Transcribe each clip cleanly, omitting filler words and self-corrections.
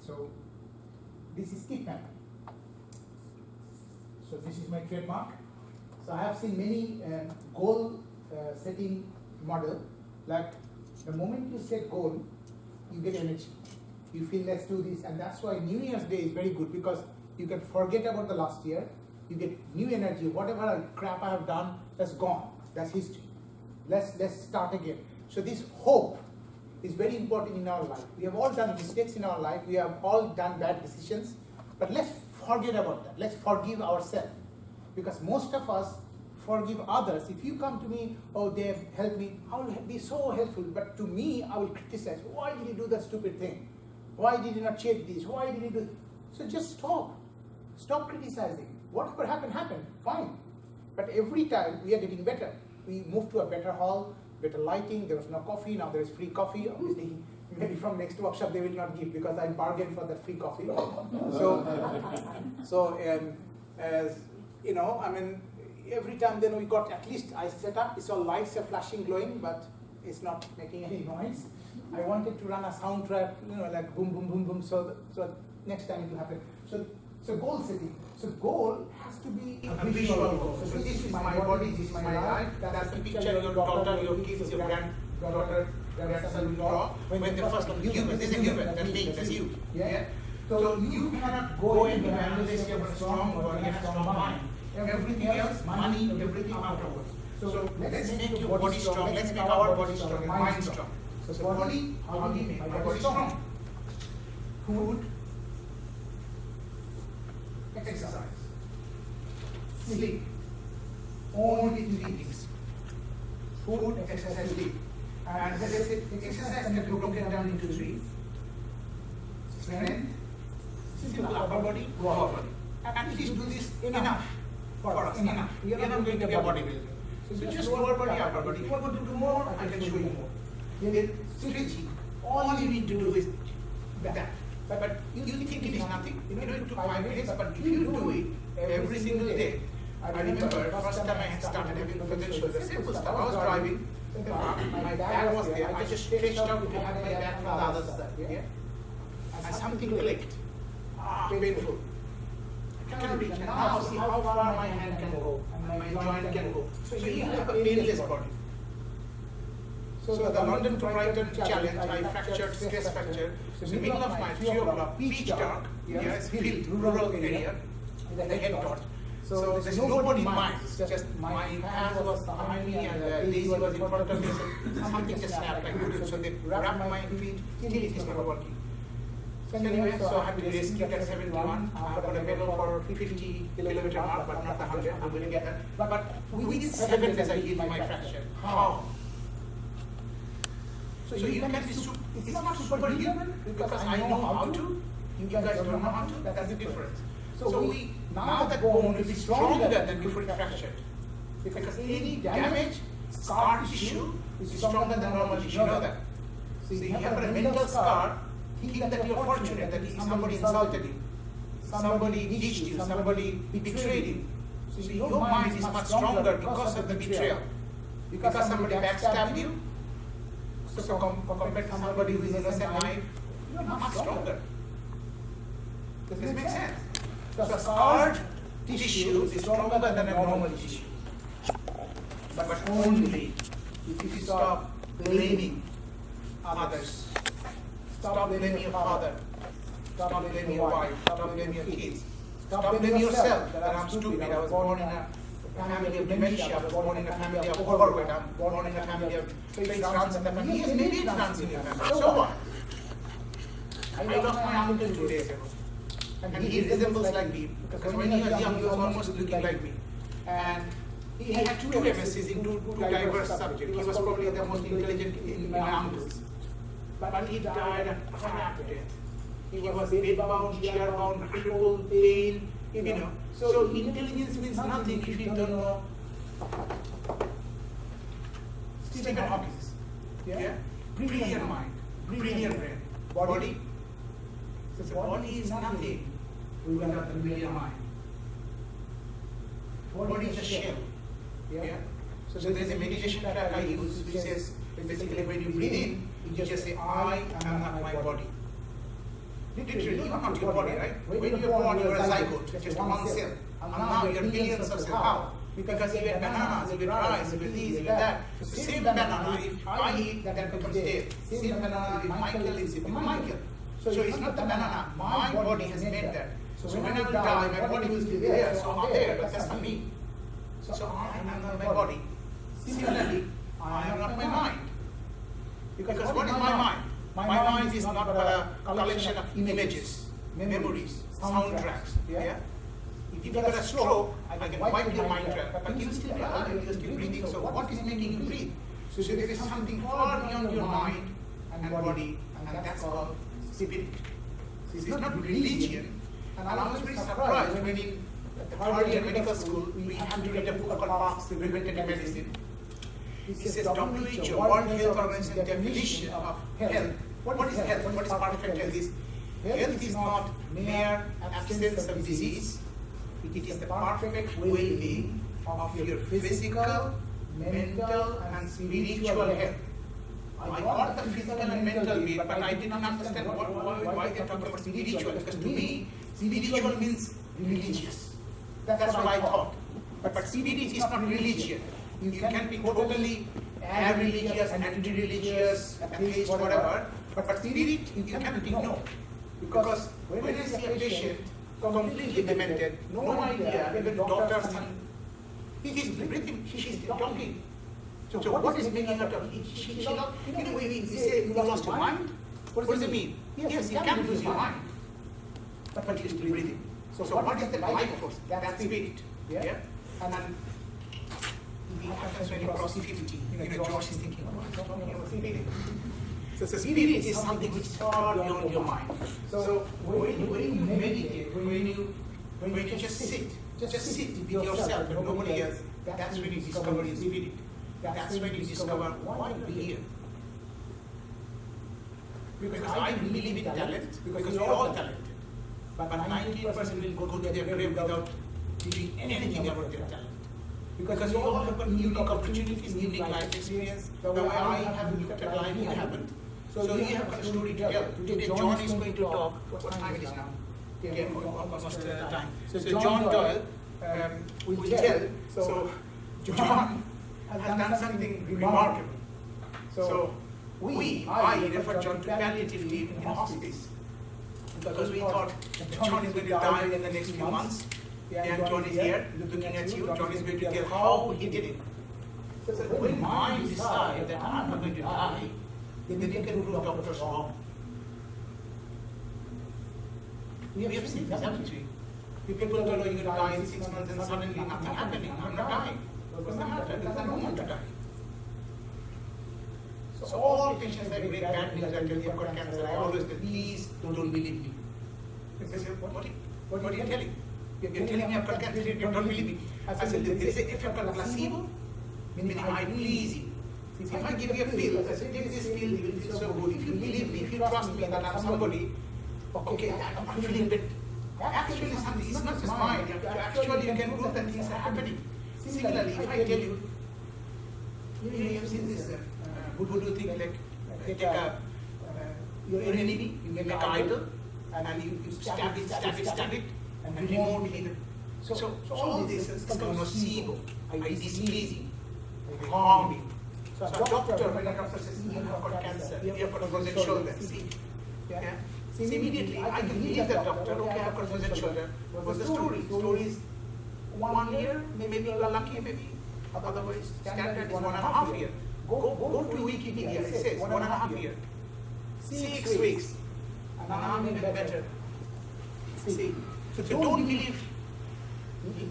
So this is Stickman. So this is my trademark. So I have seen many goal setting model. Like the moment you set goal, you get energy. You feel let's do this, and that's why New Year's Day is very good because you can forget about the last year. You get new energy. Whatever crap I have done, that's gone. That's history. Let's start again. So this hope is very important in our life. We have all done mistakes in our life. We have all done bad decisions. But let's forget about that. Let's forgive ourselves. Because most of us forgive others. If you come to me, oh, Deb, help me, I will be so helpful. But to me, I will criticize. Why did you do that stupid thing? Why did you not check this? Why did you do? So just stop. Stop criticizing. Whatever happened, happened. Fine. But every time we are getting better. We moved to a better hall, better lighting. There was no coffee. Now there is free coffee. Obviously, maybe from next workshop they will not give because I bargained for that free coffee. So as you know, I mean, every time then we got at least I set up. It's all lights are flashing, glowing, but it's not making any noise. I wanted to run a soundtrack, like boom, boom, boom, boom. So next time it will happen. So goal setting. So goal has to be a visual goal. So this is my body, this is my life. That's the picture your daughter, your kids, your granddaughter, grandson will draw when they first come. Human, this is a human. That being, that's you. Yeah. So you cannot go into analysis. You have a strong body and a strong mind. Everything else, money, everything afterwards. So let's make your body strong. Let's make our body strong and mind strong. So body, how do you make my body strong? Food, exercise, sleep. Only three things. Food, exercise, sleep. And as I said, exercise can be broken down into three. Strength, simple upper body, lower body. At least do this enough for us. Enough. We are not going to be a bodybuilder. So just lower body, upper body. If you want to do more, I can show you more. Stretching. All you need to do is that. But you think it is nothing. It took 5 minutes, but if you do it every single day. I remember first time I had started having potential, the simple stuff. I was driving, my bag was there. I just stretched out to have my bag from the other side. Yeah? And something clicked. Painful. I can't reach. And now see how far my hand can go and my joint can go. So you have a painless body. So the London to Brighton challenge, I fractured, stress fracture. So in the middle of night, 3 o'clock, pitch dark, yes, field, rural area, the head got. So there's nobody in mind. It's just my hands was behind me and Daisy was in front of me. So something just snapped like that. So they wrapped my feet, still it is not working. So anyway, so I have been rescued at 71. I got a medal for 50-kilometer mark, but not the 100. I'm going to get that. But within 7 days I healed my fracture. How? So you can be it's not superhuman because I know how to, you guys don't know how to, that's the difference. So we, now that bone will be stronger than before it fractured. Because any damage, scar tissue is stronger than normal tissue, you know that. So if you have a mental scar, think that you're fortunate that somebody insulted you, somebody ditched you, somebody betrayed you. So your mind is much stronger because of the betrayal. Because somebody backstabbed you, so compared to somebody who is innocent mind, you're much stronger. Does this make sense? So scarred tissue is stronger than a normal tissue. But only if you stop blaming others. Stop blaming your father. Stop blaming your wife. Stop blaming your kids. Stop blaming yourself that I'm stupid. I was born in a family of dementia. I was born in a family of overweight. I'm born in a family of it runs in the family. Yes, maybe it runs in your family. So what? I lost my uncle 2 days ago. And he resembles like me. Because when he was young, he was almost looking like me. And he had 2 MSCs in two diverse subjects. He was probably the most intelligent in my uncles. But he died a crap death. He was bedbound, chair-bound, crippled, pain, So intelligence means nothing if you don't know. Stephen Hawking. Yeah? Brilliant mind, brilliant brain. Body? So the body is nothing without the brilliant mind. Body is a shell. Yeah? So there's a meditation track I use which says, basically when you breathe in, you just say, I am not my body. literally, you are not your body, right? When you're born, you are a zygote, just one cell. And now you are billions of cells. How? Because you get bananas, you get rice, you get this, you get that. So same banana, if I eat, that becomes Dave. Same banana, if Michael is, it becomes Michael. So it's not the banana, my body has made that. So when I will die, my body will still be there, so I'm there, but that's not me. So I am not my body. Similarly, I am not my mind. Because what is my mind? My mind is not but a collection of images, memories, soundtracks. Yeah? If you got a stroke, I can wipe your mind track, but you still alive, you're still breathing. So what is making you breathe? So there is something far beyond your mind and body, and that's called spirit. So it's not religion. And I was very surprised when in the third year medical school, we had to read a book called Marx Preventative Medicine. It says WHO, World Health Organization definition of health. What is health? What is perfect health? Health is not mere absence of disease. It is the perfect well-being of your physical, mental, and spiritual health. I got the physical and mental bit, but I didn't understand why they're talking about spiritual. Because to me, spiritual means religious. That's what I thought. But spirit is not religion. You can be totally religious, anti-religious, atheist, whatever. But spirit, you cannot ignore. Because when I see a patient completely demented, no idea, even doctors, he's breathing, she's talking. So what is making her talk? She not, we say you lost your mind. What does it mean? Yes, you can lose your mind, but you're still breathing. So what is the life force? That's spirit. Yeah? And we happens when you cross 50. Josh is thinking, what am I talking about spirit? So spirit is something which is far beyond your mind. So when you meditate, when you just sit with yourself and nobody else, that's when you discover your spirit. That's when you discover why you're here. Because I believe in talent, because we're all talented. But 90% will go to their grave without doing anything about their talent. Because we all have got unique opportunities, unique life experience. The way I have looked at life, you haven't. So you have got a story to tell. Today John is going to talk. What time it is now? Almost time. So John Doyle will tell. So John has done something remarkable. So I refer John to palliative leave in hospice. Because we thought John is going to die in the next few months. And John is here looking at you. John is going to tell how he did it. So when I decide that I'm not going to die, then you can prove doctors wrong. We have seen this, haven't we? People tell you you're going to die in 6 months and suddenly nothing happening. I'm not dying. What's the matter? Because I don't want to die. So all patients that bring bad news, I tell you I've got cancer, I always tell, please don't believe me. They say, what are you telling? You're telling me I've got cancer, you don't believe me. I said, there is an effect on placebo, meaning I please you. If I give you a pill, I say, take this pill, you will feel so good. If you believe me, if you trust me that I'm somebody, okay, I'm feeling bit. Actually, something, it's not just mind. Actually, you can prove that things are happening. Similarly, if I tell you, you have seen this voodoo thing, like take your enemy, you make an idol, and you stab it, and remotely. So all this is called nocebo, displeasing, harming. So a doctor, when a doctor says, you have got cancer, you have got frozen shoulder, see? Yeah? See, immediately, I can believe that doctor, okay, I have got frozen shoulder. What's the story? The story is 1 year, maybe you're lucky, maybe. Otherwise, standard is 1.5 years. Go to Wikipedia, it says 1.5 years. 6 weeks. And I'm even better. See, so don't believe.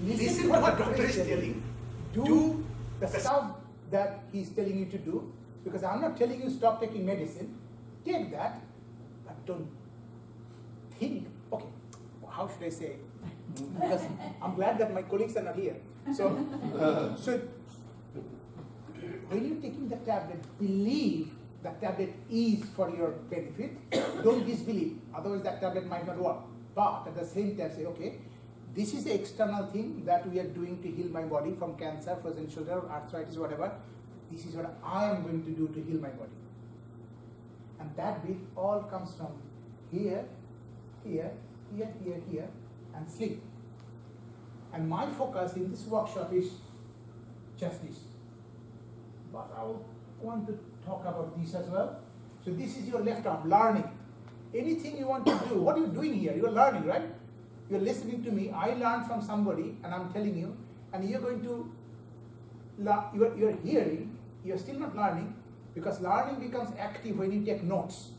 Listen to what doctor is telling. Do the stuff that he's telling you to do. Because I'm not telling you stop taking medicine. Take that, but don't think, okay, how should I say it? Because I'm glad that my colleagues are not here. So when you're taking the tablet, believe that tablet is for your benefit. Don't disbelieve, otherwise that tablet might not work. But at the same time, say, okay, this is the external thing that we are doing to heal my body from cancer, frozen shoulder, arthritis, whatever. This is what I am going to do to heal my body. And that bit all comes from here here, here, here, here, and sleep. And my focus in this workshop is just this. But I want to talk about this as well. So this is your left arm, learning. Anything you want to do, what are you doing here? You're learning, right? You're listening to me. I learned from somebody, and I'm telling you, and you're going to, you're hearing, you're still not learning, because learning becomes active when you take notes.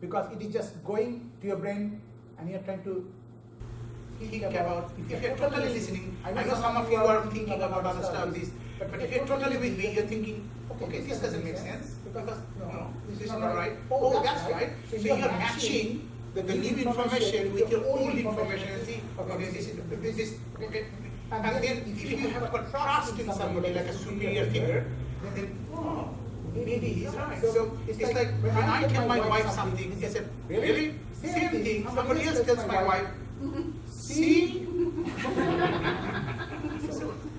Because it is just going to your brain, and you're trying to think about, if you're totally listening, I know some of you are thinking about other stuff, but if you're totally with me, you're thinking, okay, this doesn't make sense, because no, this is not right. Oh, that's right. So you're matching the new information with your old information and see, okay, this, okay. And then if you have got trust in somebody like a superior figure, then, oh, maybe he's right. So it's like when I tell my wife something, he said, really? Same thing. Somebody else tells my wife, see?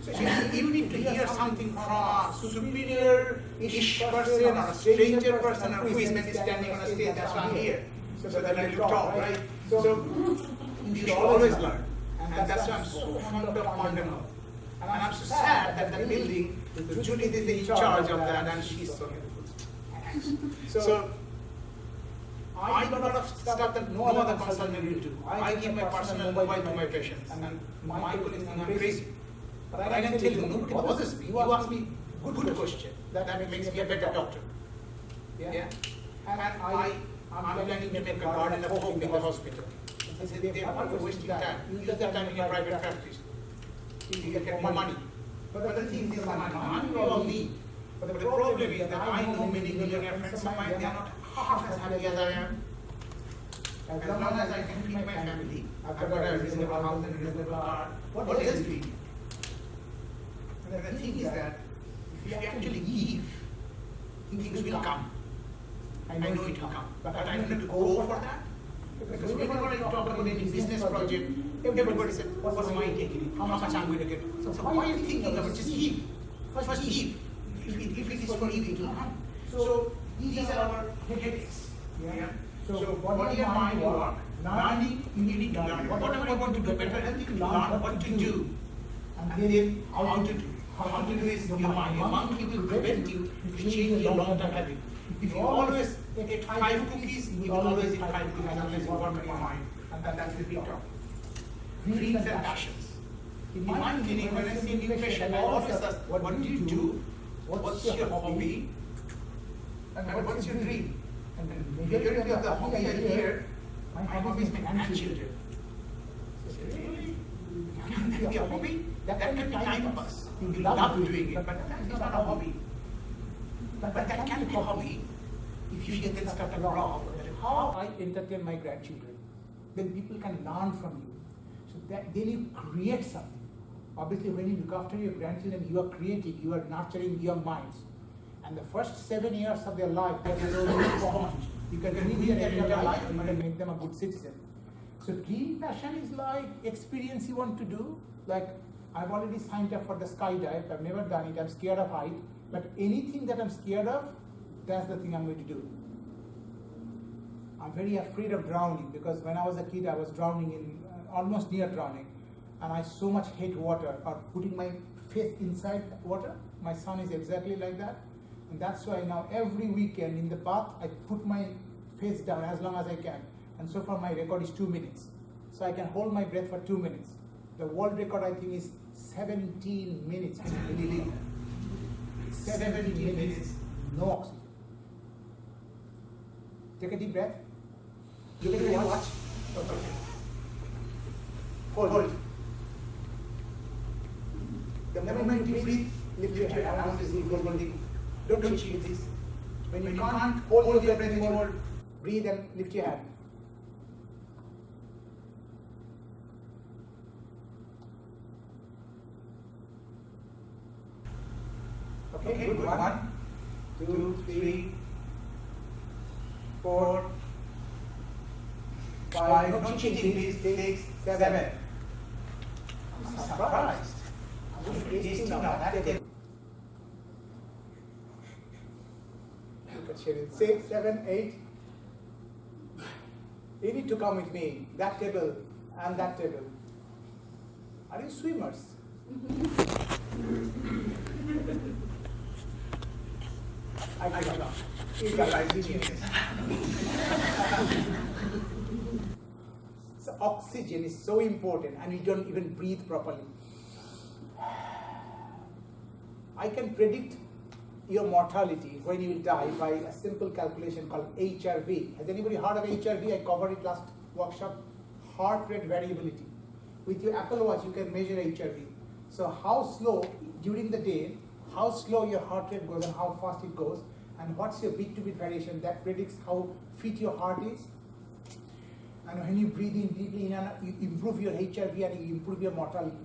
So you need to hear something from a superior-ish person or a stranger person or who is maybe standing on a stage. That's why I'm here. So that I will talk, right? So you should always learn. And that's why I'm so fond of Mandano. And I'm so sad that the building, Judith is in charge of that, and she's so helpful. So I do a lot of stuff that no other consultant will do. I give my personal mobile to my patients, and my colleagues think I'm crazy. But I can tell you, nobody bothers me. You ask me good question. That makes me a better doctor. Yeah? And I'm planning to make a garden of hope in the hospital. I said, they're not wasting time. Use that time in your private practice. You can get more money. But the thing is, money we all need. But the problem is that I know many millionaire friends of mine, they are not half as happy as I am. As long as I can feed my family, I've got a reasonable house and a reasonable car, what else do we need? And the thing is that if you actually give, things will come. I know it will come. But I don't need to go for that. Because whenever I talk about any business project, everybody says, what's my take in it? How much I'm going to get? So why are you thinking about just give? First give. If it is for you, it will come. So these are our headaches. Yeah? So body and mind work. Learning, you need to learn. Whatever you want to do better, you need to learn what to do. And then how to do. How to do is your mind. Your monkey will prevent you to change your long-term habit. If you always eat 5 cookies, you will always eat 5 cookies unless you work on your mind. And that's the big talk. Dreams and passions. In my clinic, when I see a new patient, I always ask, what do you do? What's your hobby? And what's your dream? And the majority of the hobby I hear, my hobby is my grandchildren. Really? Can that be a hobby? That can be time pass. You love doing it, but that is not a hobby. But that can be a hobby if you get that stuff wrong. How I entertain my grandchildren, then people can learn from you. So that then you create something. Obviously, when you look after your grandchildren, you are creating, you are nurturing young minds. And the first 7 years of their life, they are so sponge. You can really their life, you can make them a good citizen. So dream passion is like experience you want to do. Like I've already signed up for the skydive. I've never done it. I'm scared of height. But anything that I'm scared of, that's the thing I'm going to do. I'm very afraid of drowning because when I was a kid, I was drowning in almost near drowning. And I so much hate water or putting my face inside water. My son is exactly like that. And that's why now every weekend in the bath, I put my face down as long as I can. And so far my record is 2 minutes. So I can hold my breath for 2 minutes. The world record I think is 17 minutes. Can you believe that? 17 minutes, no oxygen. Take a deep breath. Look at your watch. Okay. Hold. The moment you breathe, lift your head. Don't cheat this. When you can't hold your breath anymore, breathe and lift your hand. Okay, good. 1, 2, 3, 4, 5. No cheating, please. 6, 7. I'm surprised. I'm tasting now. That's it. Look at Sheryl. 6, 7, 8. You need to come with me. That table and that table. Are you swimmers? I don't know. You guys are geniuses. So oxygen is so important, and we don't even breathe properly. I can predict your mortality when you will die by a simple calculation called HRV. Has anybody heard of HRV? I covered it last workshop. Heart rate variability. With your Apple Watch, you can measure HRV. So how slow during the day, how slow your heart rate goes and how fast it goes, and what's your beat-to-beat variation, that predicts how fit your heart is. And when you breathe in deeply in, you improve your HRV and you improve your mortality.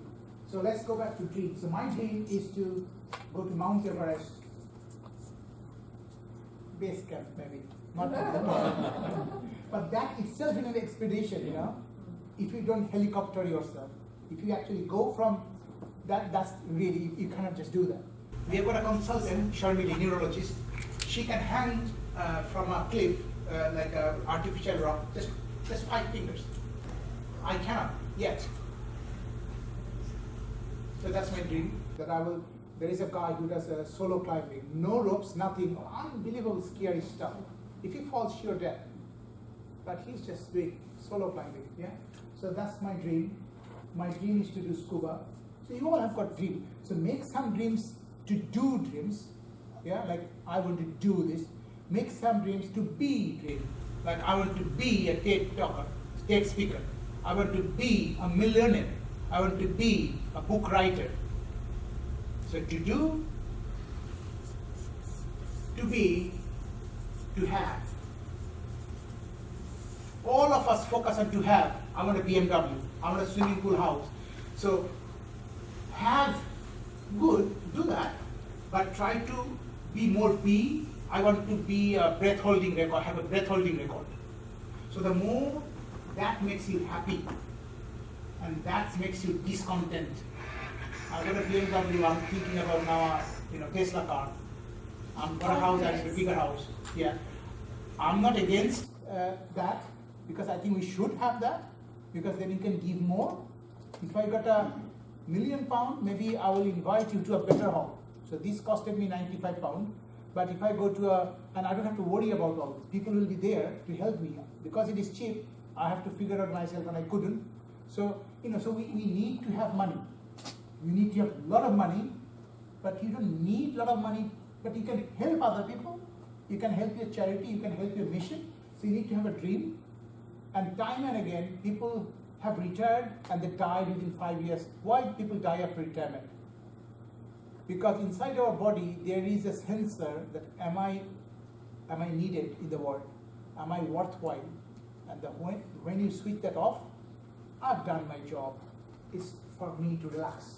So let's go back to dream. So my dream is to go to Mount Everest, base camp maybe, not at the top. But that itself is an expedition, you know. If you don't helicopter yourself, if you actually go from that, that's really, you cannot just do that. We have got a consultant, Sharmili, neurologist. She can hang from a cliff like an artificial rock, just 5 fingers. I cannot yet. So that's my dream, that I will, there is a guy who does solo climbing, no ropes, nothing, unbelievable scary stuff. If he falls, you're dead. But he's just doing solo climbing, yeah? So that's my dream. My dream is to do scuba. So you all have got dreams. So make some dreams to do dreams, yeah? Like I want to do this. Make some dreams to be dream. Like I want to be a TED talker, TED speaker. I want to be a millionaire. I want to be a book writer. So to do, to be, to have. All of us focus on to have. I want a BMW. I want a swimming pool house. So have, good, do that, but try to be more be. I want to be a breath holding record, have a breath holding record. So the more that makes you happy, and that makes you discontent. I've got a BMW, I'm thinking about now, Tesla car. I'm got a house, I need a bigger house. Yeah. I'm not against that, because I think we should have that, because then you can give more. If I got £1 million, maybe I will invite you to a better hall. So this costed me £95, but if I go to and I don't have to worry about all this. People will be there to help me. Because it is cheap, I have to figure out myself, and I couldn't. So, so we need to have money. You need to have a lot of money, but you don't need a lot of money, but you can help other people. You can help your charity, you can help your mission. So you need to have a dream. And time and again, people have retired and they died within 5 years. Why do people die after retirement? Because inside our body, there is a sensor that am I needed in the world? Am I worthwhile? And when you switch that off, I've done my job. It's for me to relax.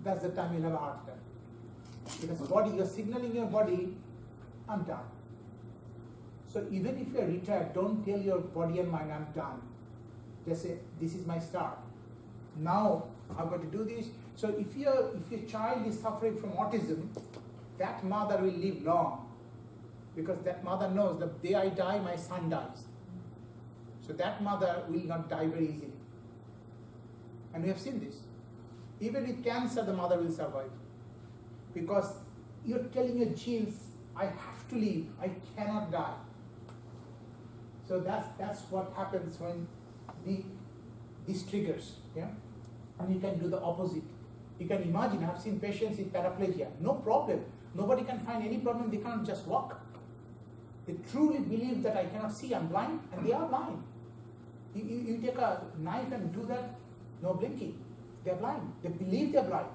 That's the time you'll have a heart attack. Because body, you're signaling your body, I'm done. So even if you're retired, don't tell your body and mind, I'm done. Just say, this is my start. Now I'm going to do this. So if your child is suffering from autism, that mother will live long. Because that mother knows the day I die, my son dies. So that mother will not die very easily. And we have seen this. Even with cancer, the mother will survive. Because you're telling your genes, I have to live, I cannot die. So that's what happens when this triggers, yeah? And you can do the opposite. You can imagine, I've seen patients with paraplegia, no problem. Nobody can find any problem, they cannot just walk. They truly believe that I cannot see, I'm blind, and they are blind. You take a knife and do that, no blinking. They're blind. They believe they're blind.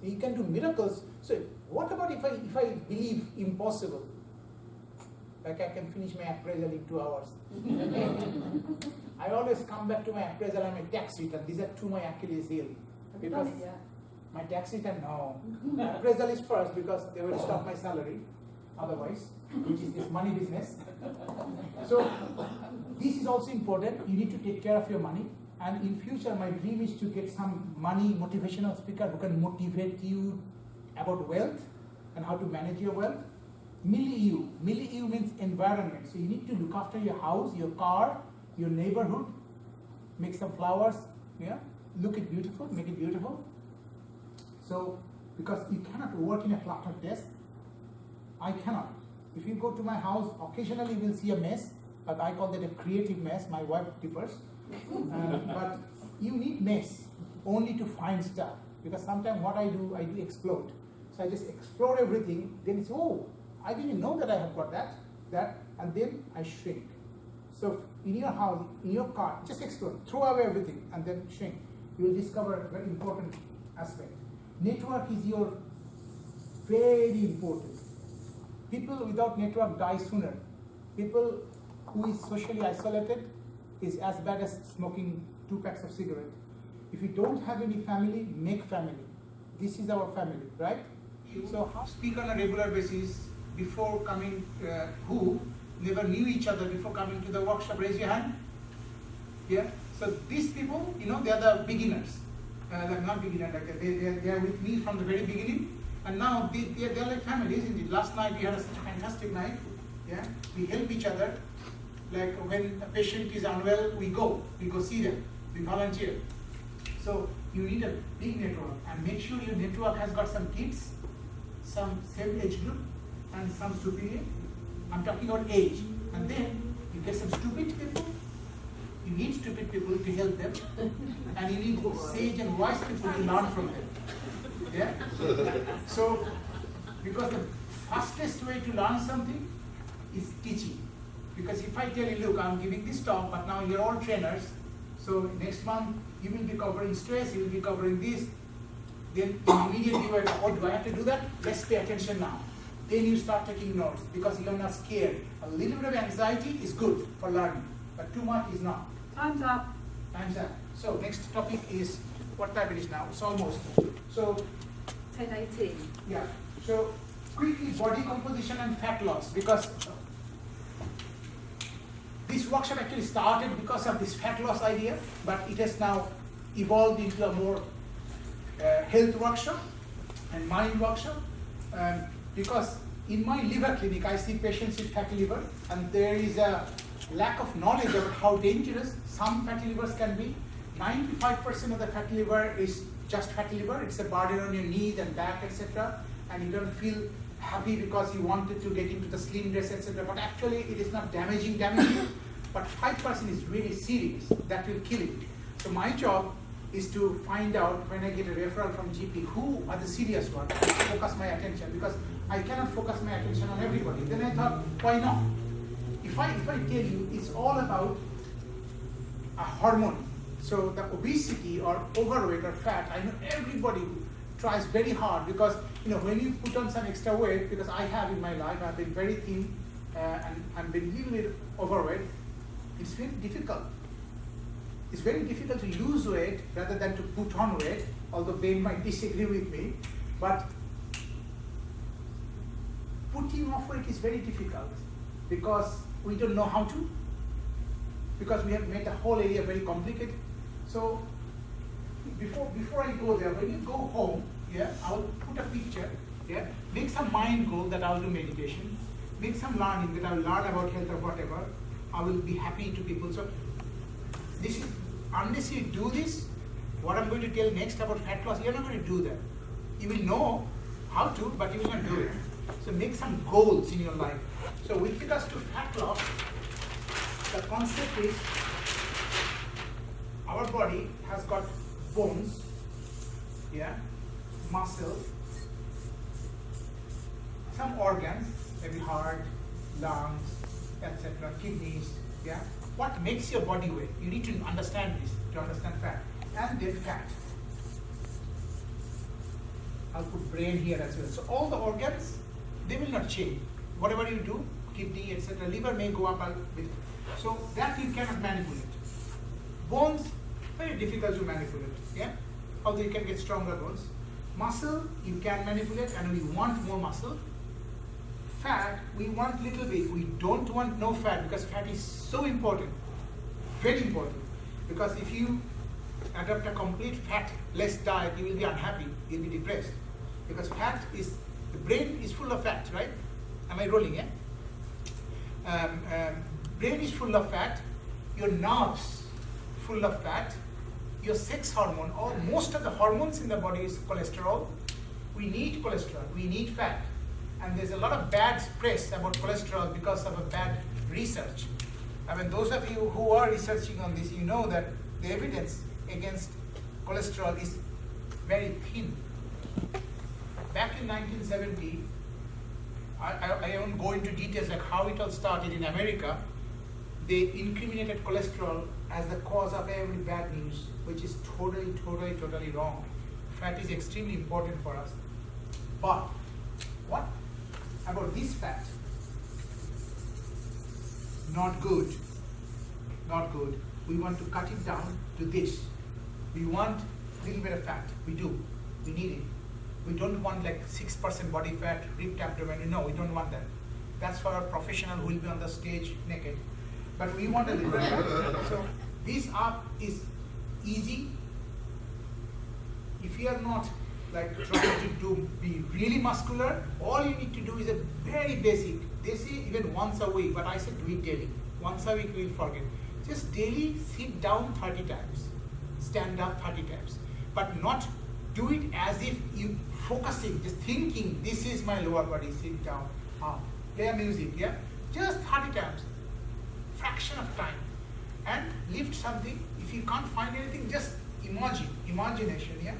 You can do miracles. So what about if I believe impossible? Like I can finish my appraisal in 2 hours. I always come back to my appraisal and my tax return. These are two my Achilles heel. Because my tax return, no. Appraisal is first because they will stop my salary. Otherwise, which is this money business. So this is also important. You need to take care of your money. And in future, my dream is to get some money motivational speaker who can motivate you about wealth and how to manage your wealth. Milli-EU. Milli-EU means environment. So you need to look after your house, your car, your neighborhood, make some flowers, yeah, look it beautiful, make it beautiful. So, because you cannot work in a cluttered desk, I cannot. If you go to my house, occasionally you will see a mess, but I call that a creative mess, my wife differs. But you need mess only to find stuff, because sometimes what I do explode. So I just explore everything, then it's, oh, I didn't know that I have got that, and then I shrink. So in your house, in your car, just explore, throw away everything, and then shrink. You will discover a very important aspect. Network is your very important. People without network die sooner. People who is socially isolated is as bad as smoking 2 packs of cigarette. If you don't have any family, make family. This is our family, right? So speak on a regular basis before coming, who never knew each other before coming to the workshop, raise your hand. Yeah. So these people, they are the beginners. They're not beginners, like they are with me from the very beginning, and now they're like family, isn't it? Last night we had such a fantastic night. Yeah. We help each other. Like when a patient is unwell, we go see them, we volunteer. So you need a big network, and make sure your network has got some kids, some same age group, and some superior. I'm talking about age. And then you get some stupid people. You need stupid people to help them, and you need sage and wise people to learn from them. Yeah. So, because the fastest way to learn something is teaching. Because if I tell you, look, I'm giving this talk, but now you're all trainers, so next month you will be covering stress, you will be covering this, then immediately you are, oh, do I have to do that? Let's pay attention now. Then you start taking notes, because you are not scared. A little bit of anxiety is good for learning, but too much is not. Time's up. Time's up. So next topic is, what time it is now? It's almost. So 10:18. yeah. So quickly, body composition and fat loss, because this workshop actually started because of this fat loss idea, but it has now evolved into a more health workshop and mind workshop. Because in my liver clinic, I see patients with fatty liver, and there is a lack of knowledge about how dangerous some fatty livers can be. 95% of the fatty liver is just fatty liver. It's a burden on your knees and back, etc. And you don't feel happy because you wanted to get into the slim dress, etc. But actually, it is not damaging you. But 5% is really serious. That will kill it. So my job is to find out, when I get a referral from GP, who are the serious ones, focus my attention, because I cannot focus my attention on everybody. Then I thought, why not? If I tell you, it's all about a hormone. So the obesity or overweight or fat, I know everybody tries very hard, because when you put on some extra weight, because I have in my life, I've been very thin and I've been a little bit overweight, it's very difficult. It's very difficult to lose weight rather than to put on weight, although they might disagree with me. But putting off weight is very difficult, because we don't know how to, because we have made the whole area very complicated. So before I go there, when you go home, yeah, I'll put a picture, yeah, make some mind goal that I'll do meditation, make some learning that I'll learn about health or whatever. I will be happy to people. So this is, unless you do this, what I'm going to tell next about fat loss, you're not going to do that. You will know how to, but you will not do it. So make some goals in your life. So with regards to fat loss, the concept is, our body has got bones, yeah, muscle, some organs, maybe heart, lungs, etc., kidneys, yeah. What makes your body weight? You need to understand this to understand fat. And then fat. I'll put brain here as well. So all the organs, they will not change. Whatever you do, kidney, etc., liver may go up a bit. So that you cannot manipulate. Bones, very difficult to manipulate, yeah? Although you can get stronger bones. Muscle, you can manipulate, and we want more muscle. Fat, we want little bit. We don't want no fat, because fat is so important, very important. Because if you adopt a complete fat-less diet, you will be unhappy, you'll be depressed. Because fat is, the brain is full of fat, right? Am I rolling, yeah? Brain is full of fat, your nerves full of fat, your sex hormone, or most of the hormones in the body is cholesterol. We need cholesterol, we need fat. And there's a lot of bad press about cholesterol because of a bad research. I mean, those of you who are researching on this, you know that the evidence against cholesterol is very thin. Back in 1970, I won't go into details like how it all started in America. They incriminated cholesterol as the cause of every bad news, which is totally wrong. Fat is extremely important for us. But what about this fat? Not good. Not good. We want to cut it down to this. We want a little bit of fat. We do. We need it. We don't want like 6% body fat, ripped abdomen. No, we don't want that. That's for a professional who will be on the stage naked. But we want a little bit of fat. So this up is easy. If you are not like trying to be really muscular, all you need to do is a very basic. They say even once a week, but I said do it daily. Once a week we will forget. Just daily sit down 30 times, stand up 30 times, but not do it as if you focusing, just thinking, this is my lower body, sit down, play a music, yeah? Just 30 times, fraction of time, and lift something. If you can't find anything, just imagination, yeah?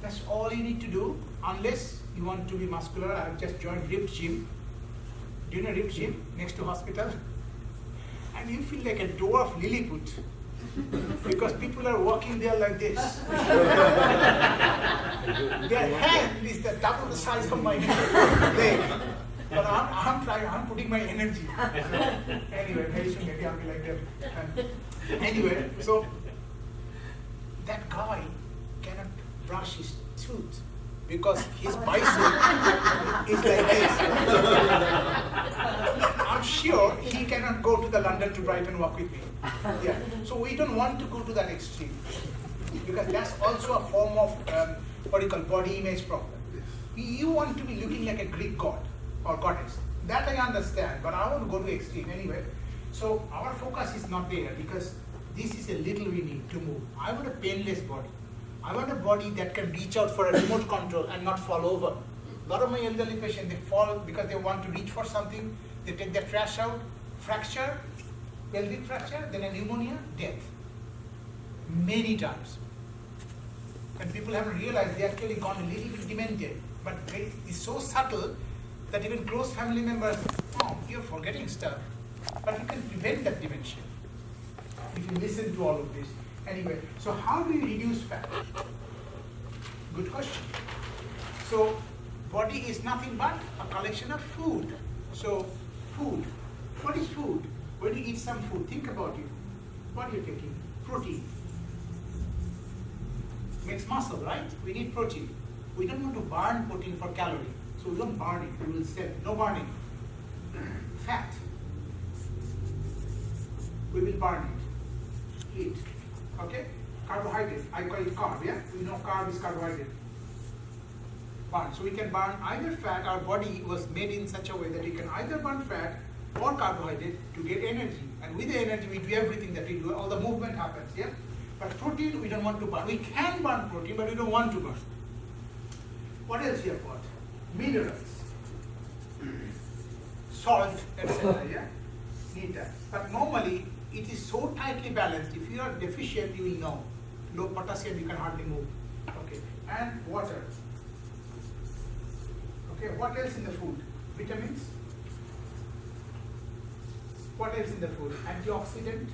That's all you need to do, unless you want to be muscular. I've just joined Ripped Gym. Do you know Ripped Gym? Next to hospital. And you feel like a dwarf Lilliput. Because people are walking there like this. Their hand is the double the size of my leg. But I'm trying, I'm putting my energy. Anyway, very soon maybe I'll be like that. Anyway, so that guy cannot brush his tooth because his bicep is like this. I'm sure he cannot go to the London to Brighton walk with me. Yeah. So we don't want to go to that extreme because that's also a form of what you call body image problem. You want to be looking like a Greek god or goddess. That I understand, but I won't go to extreme anyway. So our focus is not there because this is a little we need to move. I want a painless body. I want a body that can reach out for a remote control and not fall over. A lot of my elderly patients, they fall because they want to reach for something, they take their trash out, fracture, pelvic fracture, then a pneumonia, death. Many times. And people haven't realized they actually gone a little bit demented, but it's so subtle that even close family members, oh, you're forgetting stuff. But you can prevent that dementia if you listen to all of this. Anyway, so how do you reduce fat? Good question. So body is nothing but a collection of food. So food. What is food? When you eat some food, think about it. What are you taking? Protein. Makes muscle, right? We need protein. We don't want to burn protein for calorie. So we don't burn it. We will sell. No burning. Fat. We will burn it. Eat. Okay? Carbohydrate. I call it carb, yeah? We know carb is carbohydrate. Burn. So we can burn either fat. Our body was made in such a way that we can either burn fat or carbohydrate to get energy. And with the energy, we do everything that we do. All the movement happens, yeah? But protein, we don't want to burn. We can burn protein, but we don't want to burn. What else we have got? Minerals. Salt, etc., yeah? Need that. But normally, it is so tightly balanced. If you are deficient, you will know. Low potassium, you can hardly move. Okay. And water. Okay, what else in the food? Vitamins. What else in the food? Antioxidant,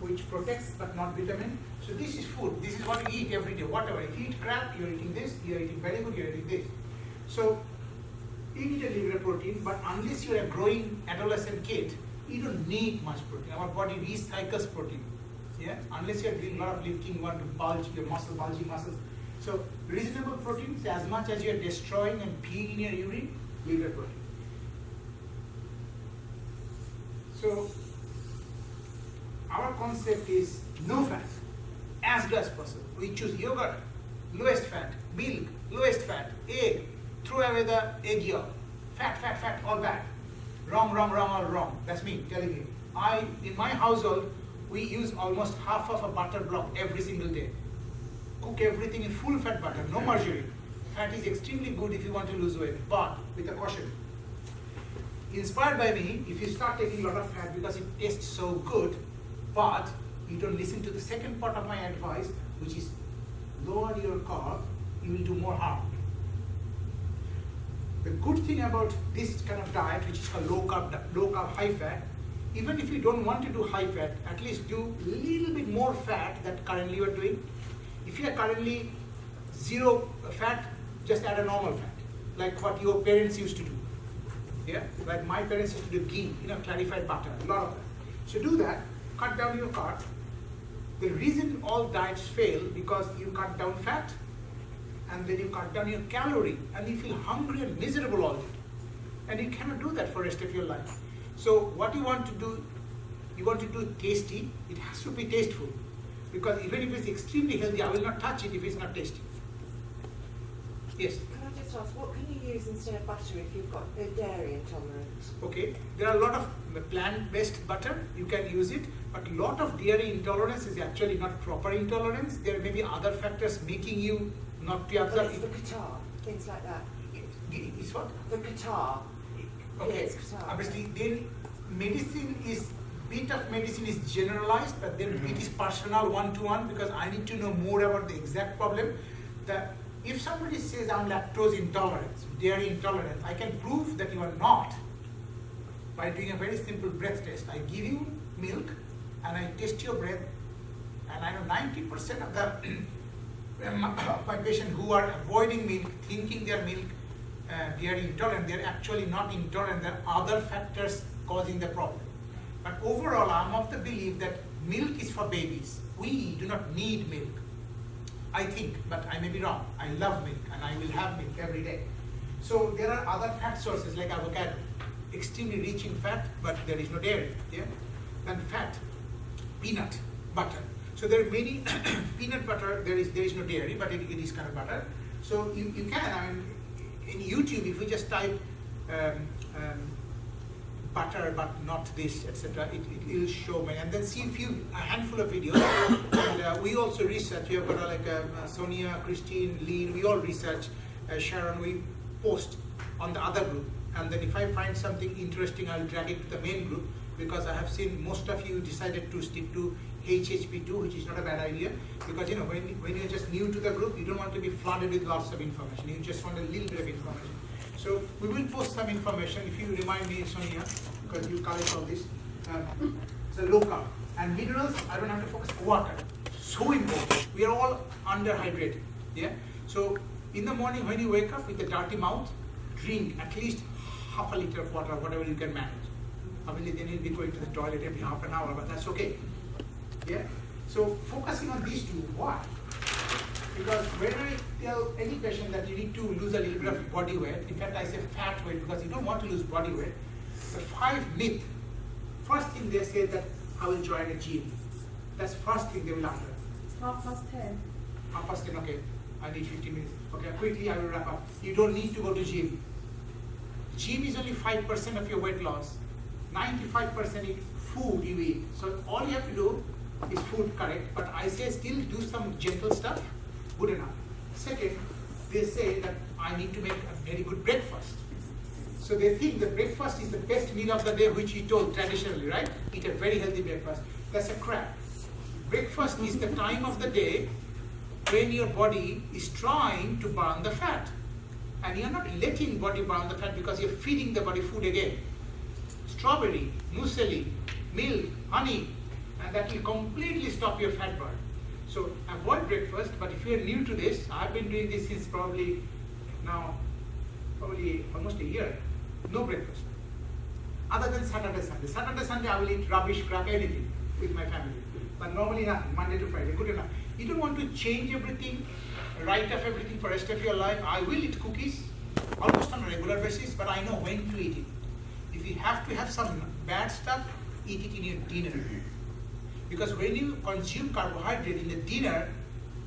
which protects but not vitamin. So this is food. This is what you eat every day. Whatever. If you eat crap, you're eating this. You're eating very good, you're eating this. So you need a little bit of protein, but unless you're a growing adolescent kid, you don't need much protein. Our body recycles protein. Yeah? Unless you're doing a lot of lifting, you want to bulge your muscle, bulging muscles. So reasonable proteins, as much as you're destroying and peeing in your urine, little bit protein. So our concept is no fat, as low as possible. We choose yogurt, lowest fat, milk, lowest fat, egg, throw away the egg yolk. Fat, all bad. Wrong, all wrong. That's me telling you. in my household, we use almost half of a butter block every single day. Cook everything in full fat butter, no margarine. Fat is extremely good if you want to lose weight, but with a caution. Inspired by me, if you start taking a lot of fat because it tastes so good, but you don't listen to the second part of my advice, which is lower your carb, you will do more harm. The good thing about this kind of diet, which is called low carb, high fat, even if you don't want to do high fat, at least do a little bit more fat than currently you are doing. If you are currently zero fat, just add a normal fat, like what your parents used to do. Yeah, like my parents used to do ghee, clarified butter, a lot of that. So do that, cut down your carbs. The reason all diets fail because you cut down fat, and then you cut down your calorie, and you feel hungry and miserable all day. And you cannot do that for the rest of your life. So what you want to do, you want to do tasty, it has to be tasteful. Because even if it's extremely healthy, I will not touch it if it's not tasty. Yes? Can I just ask, what can you use instead of butter if you've got a dairy intolerance? Okay, there are a lot of plant-based butter, you can use it, but a lot of dairy intolerance is actually not proper intolerance. There may be other factors making you not to Well, absorb it's the catarrh, things like that. It's what? The catarrh. Okay, Yeah, it's catarrh. obviously then bit of medicine is generalized, but then it is personal one-to-one, because I need to know more about the exact problem. That if somebody says I'm lactose intolerant, dairy intolerant, I can prove that you are not by doing a very simple breath test. I give you milk and I test your breath, and I know 90% of the my patients who are avoiding milk, thinking they are milk dairy intolerant, they are actually not intolerant. There are other factors causing the problem. But overall, I'm of the belief that milk is for babies. We do not need milk. I think, but I may be wrong. I love milk and I will have milk every day. So there are other fat sources like avocado, extremely rich in fat, but there is no dairy. Yeah? Then fat, peanut butter. So there are many peanut butter. There is no dairy, but it is kind of butter. So you can. I mean, in YouTube, if you just type butter but not this, etc., it will show me, and then see a handful of videos. And we also research. We have got like Sonia, Christine, Lee. We all research. Sharon, we post on the other group, and then if I find something interesting, I'll drag it to the main group, because I have seen most of you decided to stick to HHP2, which is not a bad idea, because when you're just new to the group, you don't want to be flooded with lots of information. You just want a little bit of information. So we will post some information if you remind me, Sonia, because you collect all this. So low carb and minerals. I don't have to focus. Water, so important. We are all underhydrated. Yeah. So in the morning when you wake up with a dirty mouth, drink at least half a liter of water, whatever you can manage. Obviously, then you'll be going to the toilet every half an hour, but that's okay. Yeah. So focusing on these two. Why? Because when I tell any patient that you need to lose a little bit of body weight, in fact I say fat weight because you don't want to lose body weight, the 5 myths, first thing they say that I will join a gym. That's first thing they will utter. 10:30. 10:30, okay. I need 15 minutes. Okay, quickly I will wrap up. You don't need to go to gym. Gym is only 5% of your weight loss. 95% is food you eat. So all you have to do is food, correct, but I say still do some gentle stuff. Good enough. Second, they say that I need to make a very good breakfast. So they think the breakfast is the best meal of the day, which we told traditionally, right? Eat a very healthy breakfast. That's a crap. Breakfast is the time of the day when your body is trying to burn the fat. And you're not letting body burn the fat because you're feeding the body food again. Strawberry, muesli, milk, honey, and that will completely stop your fat burn. So avoid breakfast, but if you're new to this, I've been doing this since probably almost a year. No breakfast. Other than Saturday, Sunday. Saturday, Sunday I will eat rubbish, crap, anything with my family. But normally nothing, Monday to Friday, good enough. You don't want to change everything, write off everything for the rest of your life. I will eat cookies almost on a regular basis, but I know when to eat it. If you have to have some bad stuff, eat it in your dinner. Because when you consume carbohydrate in the dinner,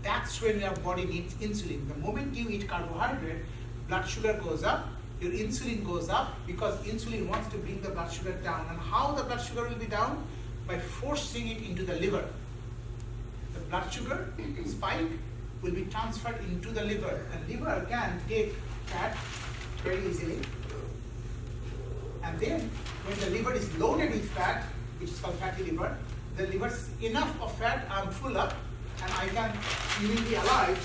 that's when your body needs insulin. The moment you eat carbohydrate, blood sugar goes up, your insulin goes up because insulin wants to bring the blood sugar down. And how the blood sugar will be down? By forcing it into the liver. The blood sugar spike will be transferred into the liver, and liver can take fat very easily. And then when the liver is loaded with fat, which is called fatty liver, the liver is enough of fat, I'm full up, and I can even be alive.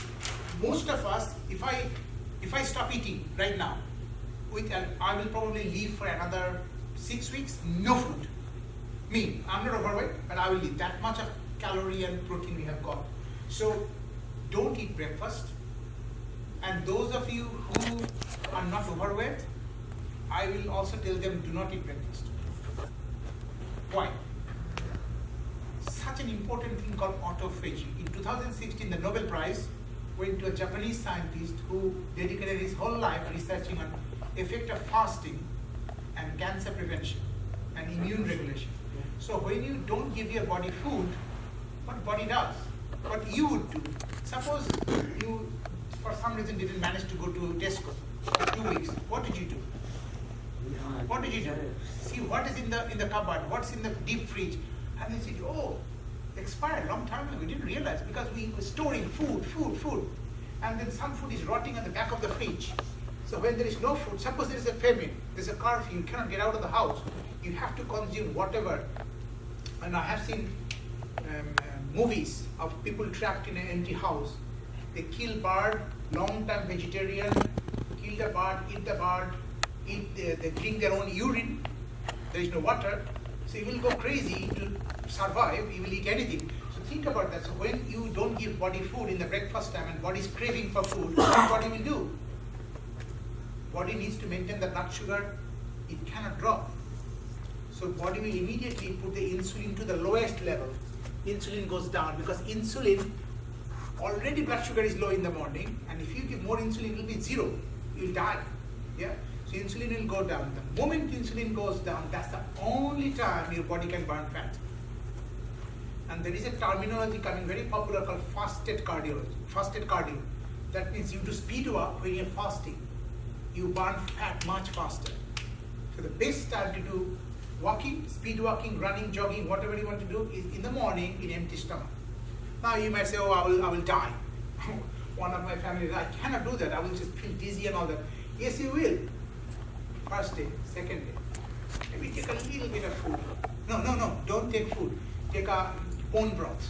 Most of us, if I stop eating right now, I will probably live for another 6 weeks, no food. Me, I'm not overweight, but I will eat that much of calorie and protein we have got. So don't eat breakfast. And those of you who are not overweight, I will also tell them do not eat breakfast. Why? Such an important thing called autophagy. In 2016, the Nobel Prize went to a Japanese scientist who dedicated his whole life researching on effect of fasting and cancer prevention and immune regulation. So when you don't give your body food, what body does? What you would do? Suppose you, for some reason, didn't manage to go to Tesco for 2 weeks. What did you do? What did you do? See what is in the cupboard, what's in the deep fridge, and they said, oh, expired long time ago. We didn't realize because we were storing food, and then some food is rotting at the back of the fridge. So when there is no food, suppose there is a famine, there's a curfew, you cannot get out of the house, you have to consume whatever. And I have seen movies of people trapped in an empty house. They kill bird, long time vegetarian, kill the bird, they drink their own urine, there is no water, so you will go crazy to survive, you will eat anything. So think about that. So when you don't give body food in the breakfast time and body is craving for food, what body will do? Body needs to maintain the blood sugar, it cannot drop. So body will immediately put the insulin to the lowest level. Insulin goes down because insulin, already blood sugar is low in the morning, and if you give more insulin, it will be zero. You will die. Yeah? So insulin will go down. The moment insulin goes down, that's the only time your body can burn fat. And there is a terminology coming very popular called fasted cardio. That means you do speed walk when you're fasting. You burn fat much faster. So the best time to do walking, speed walking, running, jogging, whatever you want to do is in the morning in empty stomach. Now you might say, oh, I will die. One of my family, I cannot do that. I will just feel dizzy and all that. Yes, you will. First day, second day. Maybe take a little bit of food. No, don't take food. Take a bone broth,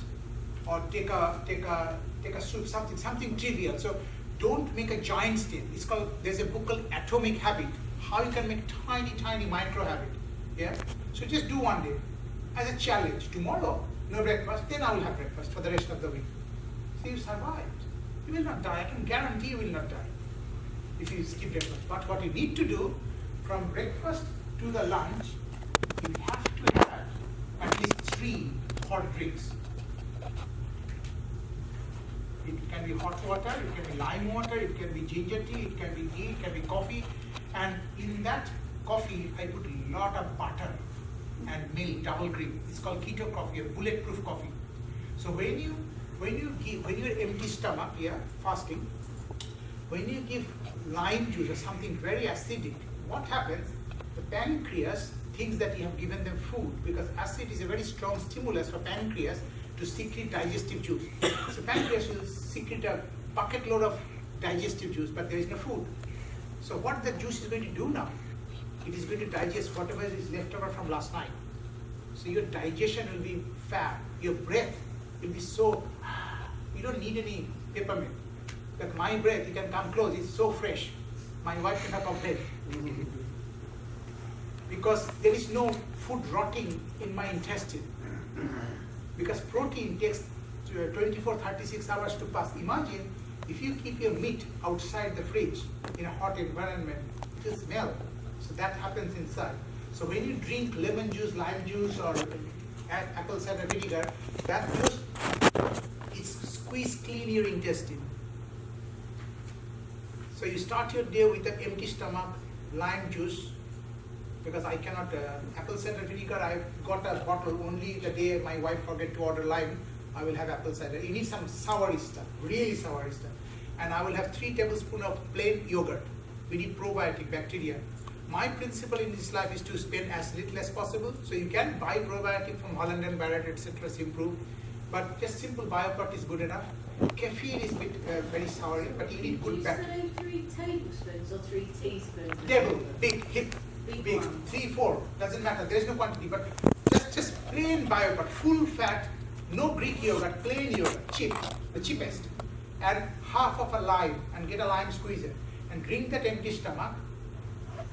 or take a soup, something trivial. So don't make a giant step. It's called, there's a book called Atomic Habit. How you can make tiny micro habit. Yeah? So just do one day as a challenge. Tomorrow, no breakfast, then I will have breakfast for the rest of the week. So you survived. You will not die. I can guarantee you will not die if you skip breakfast. But what you need to do, from breakfast to the lunch, you have to have at least 3 hot drinks. It can be hot water, it can be lime water, it can be ginger tea, it can be tea, it can be coffee. And in that coffee, I put a lot of butter and milk, double cream. It's called keto coffee, a bulletproof coffee. So when you're empty stomach, fasting, when you give lime juice or something very acidic, what happens? The pancreas thinks that you have given them food, because acid is a very strong stimulus for pancreas to secrete digestive juice. So pancreas will secrete a bucket load of digestive juice, but there is no food. So what the juice is going to do now? It is going to digest whatever is left over from last night. So your digestion will be fab. Your breath will be so, you don't need any peppermint. Like my breath, you can come close, it's so fresh. My wife cannot complain. Because there is no food rotting in my intestine. Because protein takes 24-36 hours to pass. Imagine if you keep your meat outside the fridge in a hot environment, it will smell. So that happens inside. So when you drink lemon juice, lime juice, or add apple cider vinegar, that juice is squeezed clean your intestine. So you start your day with an empty stomach, lime juice, because I cannot, apple cider vinegar, I've got a bottle only the day my wife forget to order lime, I will have apple cider. You need some sour stuff, really sour stuff. And I will have 3 tablespoons of plain yogurt. we need probiotic bacteria. My principle in this life is to spend as little as possible. So you can buy probiotic from Holland and Barrett, etc. to improve, but just simple BioPlot is good enough. Caffeine is a bit very sour, but you need good bacteria. Did you say 3 tablespoons or 3 teaspoons? Table, big, hip, Big big, one. 3, 4, doesn't matter. There is no quantity, but just plain BioPlot, full fat, no Greek yogurt, plain yogurt, cheap, the cheapest, and half of a lime, and get a lime squeezer, and drink that empty stomach.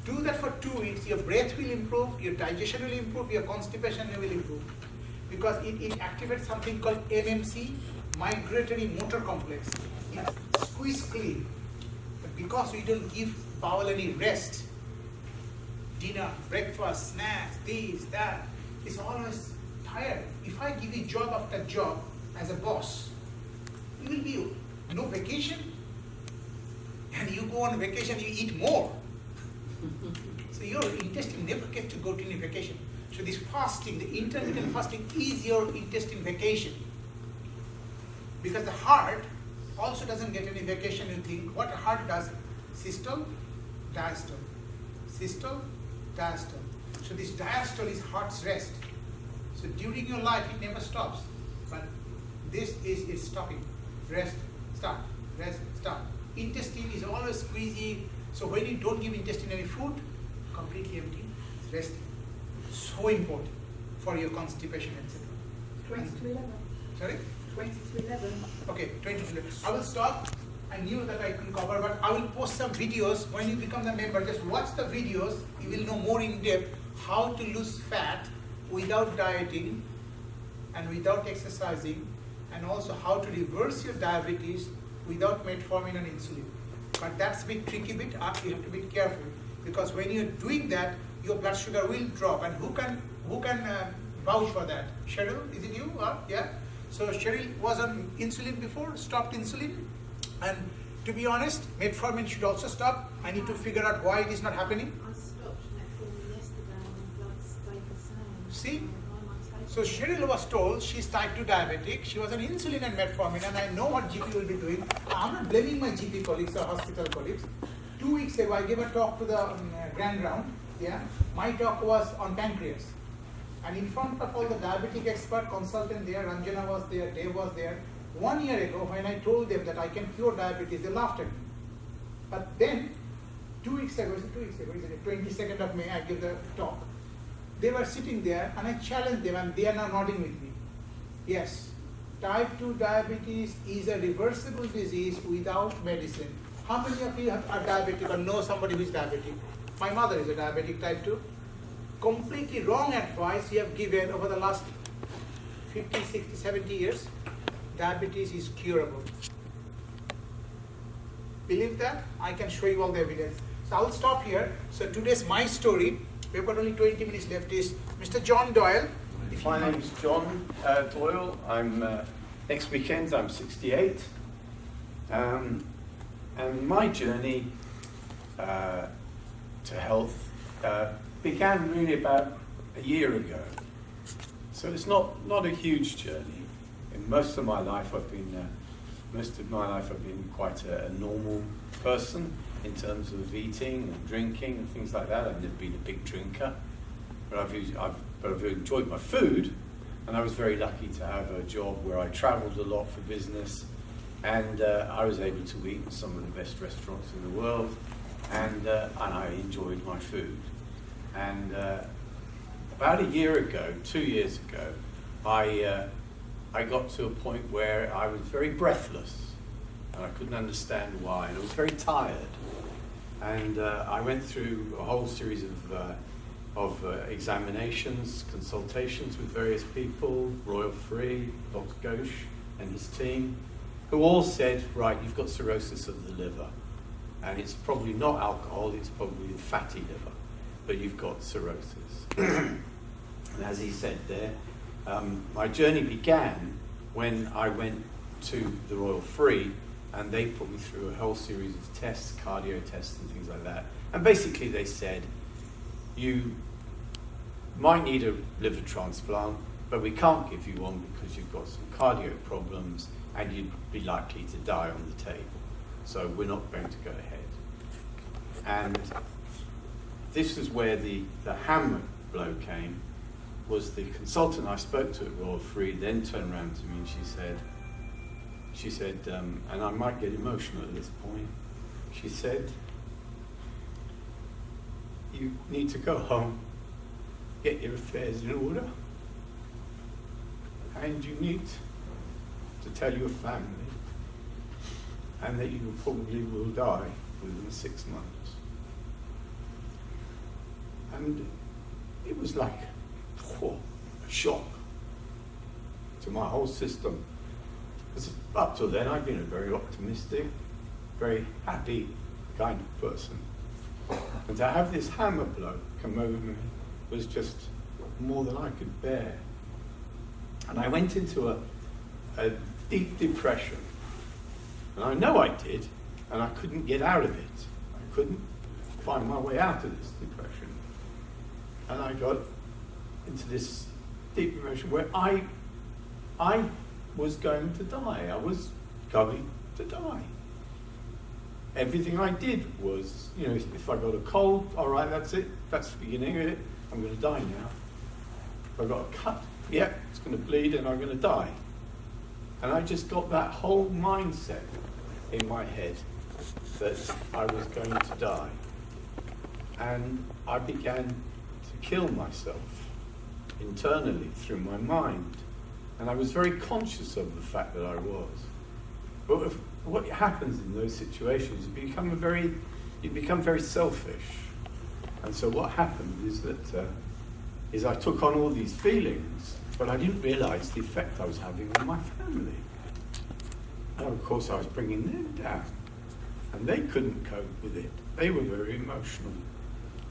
Do that for 2 weeks. Your breath will improve, your digestion will improve, your constipation will improve, because it activates something called MMC, migratory motor complex. It's squeeze clean, but because we don't give bowel any rest, dinner, breakfast, snacks, this, that, it's always tired. If I give you job after job as a boss, you will be no vacation, and you go on vacation, you eat more. So your intestine never gets to go to any vacation. So this fasting, the intermittent fasting, is your intestine vacation. Because the heart also doesn't get any vacation. You think what the heart does: systole, diastole, systole, diastole. So this diastole is heart's rest. So during your life it never stops, but this is stopping. Rest, start, rest, start. Intestine is always squeezy. So when you don't give intestine any food, completely empty, rest. So important for your constipation, etc. 20 to 11. Sorry? 20 to 11. Okay, 20 to 11. I will stop. I knew that I couldn't cover, but I will post some videos. When you become the member, just watch the videos. You will know more in depth how to lose fat without dieting and without exercising, and also how to reverse your diabetes without metformin and insulin. But that's a bit tricky bit. You have to be careful, because when you're doing that, your blood sugar will drop. And who can vouch for that? Cheryl, is it you? Yeah. So Cheryl was on insulin before, stopped insulin, and to be honest, metformin should also stop. I need to figure out why it is not happening. I stopped metformin yesterday and blood stayed the same. See? So Cheryl was told she's type 2 diabetic. She was on insulin and metformin, and I know what GP will be doing. I'm not blaming my GP colleagues or hospital colleagues. 2 weeks ago, I gave a talk to the grand round. Yeah, my talk was on pancreas, and in front of all the diabetic expert consultant there, Ranjana was there, Deb was there. 1 year ago, when I told them that I can cure diabetes, they laughed at me. But then, 2 weeks ago, is it 2 weeks ago? Is it 22nd of May? I gave the talk. They were sitting there, and I challenged them, and they are now nodding with me. Yes, type 2 diabetes is a reversible disease without medicine. How many of you are diabetic or know somebody who is diabetic? My mother is a diabetic type 2. Completely wrong advice you have given over the last 50, 60, 70 years. Diabetes is curable. Believe that? I can show you all the evidence. So I'll stop here. So today's my story. We've got only 20 minutes left. Is Mr. John Doyle. My name's John Doyle. I'm next weekend. I'm 68, and my journey to health began really about a year ago. So it's not a huge journey. In most of my life, I've been quite a normal person in terms of eating and drinking and things like that. I've never been a big drinker, but I've enjoyed my food, and I was very lucky to have a job where I travelled a lot for business, and I was able to eat in some of the best restaurants in the world, and I enjoyed my food. And about a year ago, 2 years ago, I got to a point where I was very breathless, and I couldn't understand why, and I was very tired. And I went through a whole series of examinations, consultations with various people, Royal Free, Dr. Ghosh and his team, who all said, right, you've got cirrhosis of the liver, and it's probably not alcohol, it's probably the fatty liver, but you've got cirrhosis. And as he said there, my journey began when I went to the Royal Free, and they put me through a whole series of tests, cardio tests and things like that. And basically they said, you might need a liver transplant, but we can't give you one because you've got some cardio problems and you'd be likely to die on the table. So we're not going to go ahead. And this is where the hammer blow came, was the consultant I spoke to at Royal Free then turned around to me and she said, and I might get emotional at this point, she said, you need to go home, get your affairs in order, and you need to tell your family, and that you probably will die within 6 months. And it was like a shock to my whole system. Because up till then, I'd been a very optimistic, very happy kind of person. And to have this hammer blow come over me was just more than I could bear. And I went into a deep depression. And I know I did, and I couldn't get out of it. I couldn't find my way out of this depression. And I got into this deep depression where I was going to die. I was going to die. Everything I did was, if I got a cold, all right, that's it. That's the beginning of it. I'm going to die now. If I got a cut, it's going to bleed and I'm going to die. And I just got that whole mindset in my head that I was going to die. And I began to kill myself internally through my mind. And I was very conscious of the fact that I was. But what happens in those situations, you become very selfish. And so what happened is that I took on all these feelings, but I didn't realize the effect I was having on my family. And of course I was bringing them down, and they couldn't cope with it. They were very emotional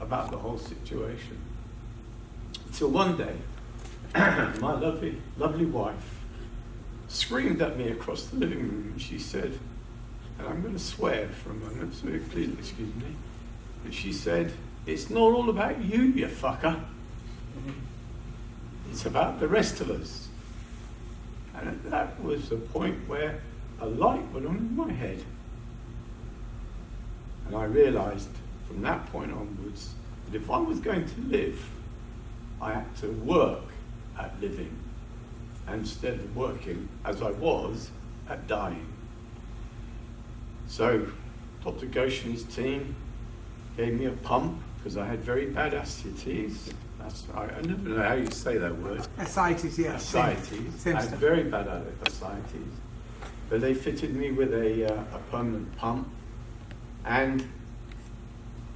about the whole situation. Until one day, my lovely wife screamed at me across the living room, and she said, and I'm going to swear for a moment, so please excuse me, but she said, "It's not all about you, you fucker. It's about the rest of us." And that was the point where a light went on in my head. And I realized from that point onwards that if I was going to live, I had to work at living instead of working as I was at dying. So Dr. Ghosh and his team gave me a pump because I had very bad ascites. I never know how you say that word. Ascites, yeah. Ascites. I had very bad ascites. But they fitted me with a permanent pump, and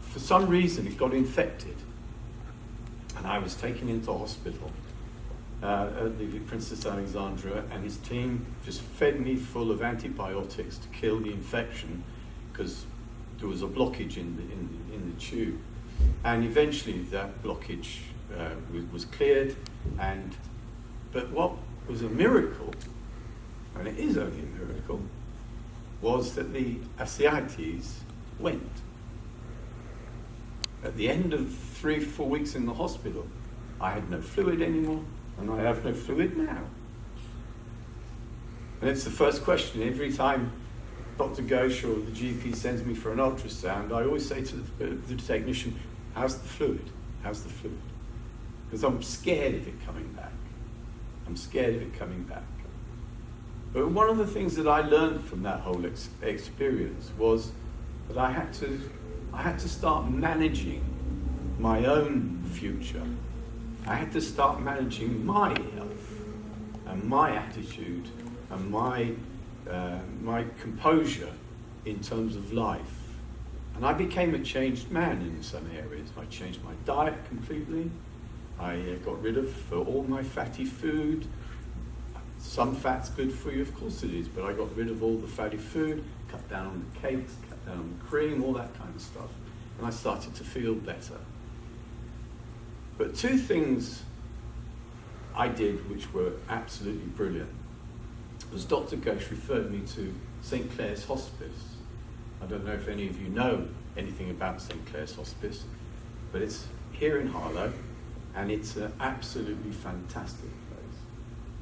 for some reason it got infected. And I was taken into hospital at the Princess Alexandra, and his team just fed me full of antibiotics to kill the infection because there was a blockage in the tube. And eventually that blockage was cleared. But what was a miracle, and it is only a miracle, was that the ascites went. At the end of 3-4 weeks in the hospital, I had no fluid anymore, and I have no fluid now. And it's the first question every time Dr. Ghosh or the GP sends me for an ultrasound. I always say to the technician, "How's the fluid? How's the fluid?" Because I'm scared of it coming back. I'm scared of it coming back. But one of the things that I learned from that whole experience was that I had to start managing my own future. I had to start managing my health and my attitude and my composure in terms of life. And I became a changed man in some areas. I changed my diet completely. I got rid of all my fatty food. Some fat's good for you, of course it is, but I got rid of all the fatty food, cut down on the cakes, cut down on the cream, all that kind of stuff. And I started to feel better. But two things I did which were absolutely brilliant was Dr. Ghosh referred me to St. Clair's Hospice. I don't know if any of you know anything about St. Clair's Hospice, but it's here in Harlow, and it's an absolutely fantastic place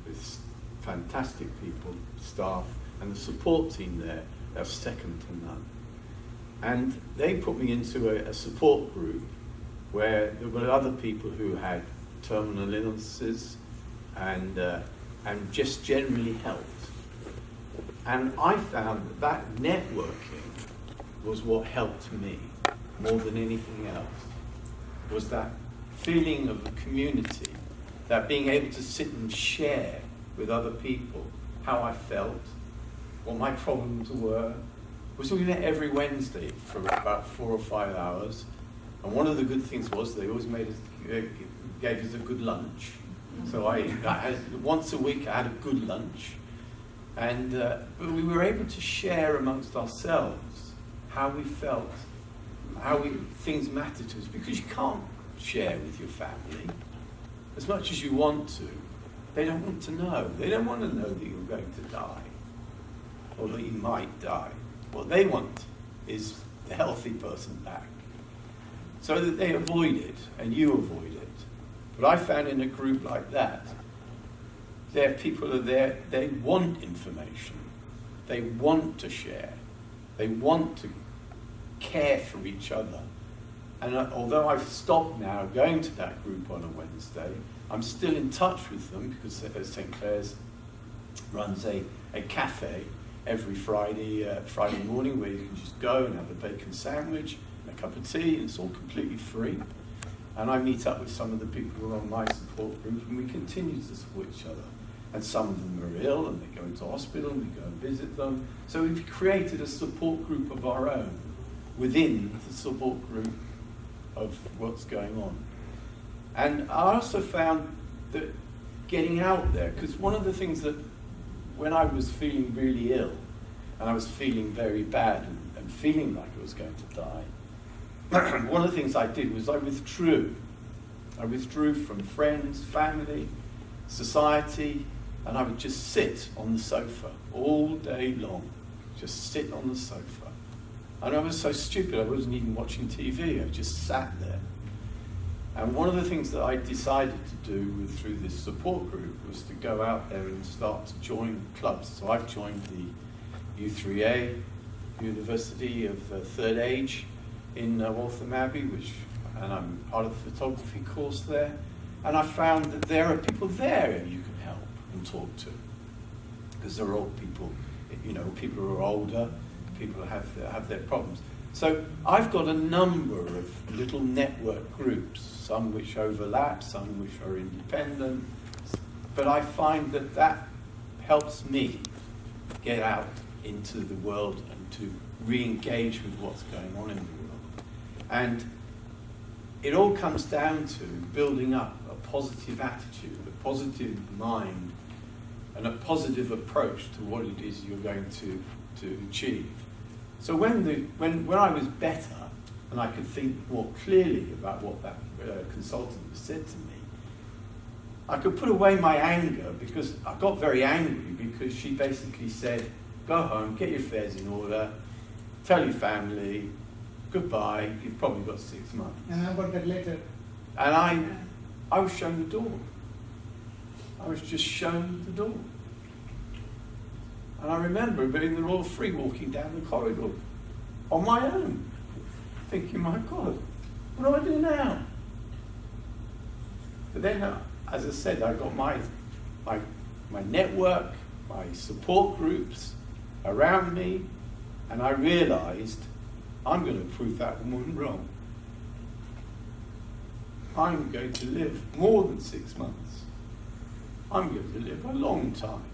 with fantastic people, staff, and the support team there are second to none. And they put me into a support group where there were other people who had terminal illnesses and just generally helped. And I found that networking was what helped me more than anything else, was that feeling of a community, that being able to sit and share with other people how I felt, what my problems were. We met every Wednesday for about 4 or 5 hours, and one of the good things was they always gave us a good lunch. So I had, once a week I had a good lunch, and but we were able to share amongst ourselves how we felt, things mattered to us, because you can't share with your family as much as you want to. They don't want to know. They don't want to know that you're going to die or that you might die. What they want is the healthy person back, so that they avoid it and you avoid it. But I found in a group like that, there people are there, they want information, they want to share, they want to care for each other. And although I've stopped now going to that group on a Wednesday, I'm still in touch with them, because St. Clair's runs a cafe every Friday morning, where you can just go and have a bacon sandwich and a cup of tea, and it's all completely free. And I meet up with some of the people who are on my support group, and we continue to support each other. And some of them are ill, and they go into hospital, and we go and visit them. So we've created a support group of our own within the support group of what's going on. And I also found that getting out there, because one of the things that, when I was feeling really ill, and I was feeling very bad and feeling like I was going to die, one of the things I did was I withdrew. I withdrew from friends, family, society, and I would just sit on the sofa all day long. Just sit on the sofa. And I was so stupid, I wasn't even watching TV, I just sat there. And one of the things that I decided to do through this support group was to go out there and start to join clubs. So I've joined the U3A, University of the Third Age in Waltham Abbey, and I'm part of the photography course there. And I found that there are people there you can help and talk to, because they're all people, people who are older, people who have their problems. So I've got a number of little network groups, some which overlap, some which are independent, but I find that helps me get out into the world and to re-engage with what's going on in the world. And it all comes down to building up a positive attitude, a positive mind, and a positive approach to what it is you're going to achieve. So when I was better and I could think more clearly about what that consultant said to me, I could put away my anger, because I got very angry because she basically said, go home, get your affairs in order, tell your family, goodbye, you've probably got 6 months. And how about that later? And I was shown the door. I was just shown the door. And I remember being in the Royal Free, walking down the corridor on my own, thinking, my God, what do I do now? But then, as I said, I got my network, my support groups around me, and I realized I'm going to prove that woman wrong. I'm going to live more than 6 months. I'm going to live a long time.